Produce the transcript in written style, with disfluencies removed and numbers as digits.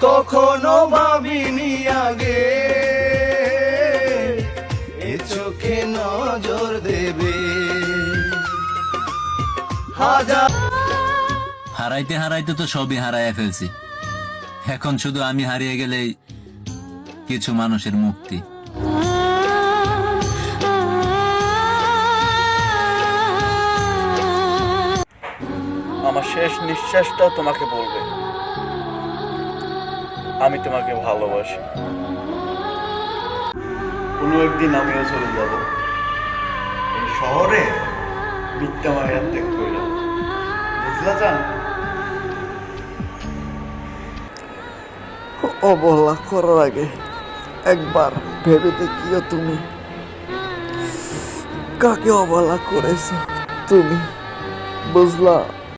কখনো ভাবিনি আগে এ চোখে নজর দেবে। হাজার হারাইতে হারাইতে তো সবই হারাইয়া ফেলছি, এখন শুধু আমি হারিয়ে গেলেই কিছু মানুষের মুক্তি। আমার শেষ নিঃশ্বাসটাও তোমাকে বলবে আমি তোমাকে ভালোবাসি। কোনো একদিন আমিও চলে যাব এই শহরে, মিথ্যা মায়ের ত্যাগ কইরা, বুঝলা জান? অবহেলা করার আগে একবার ভেবে দেখিও তুমি কাকে অবহেলা করেছো তুমি, বুঝলা?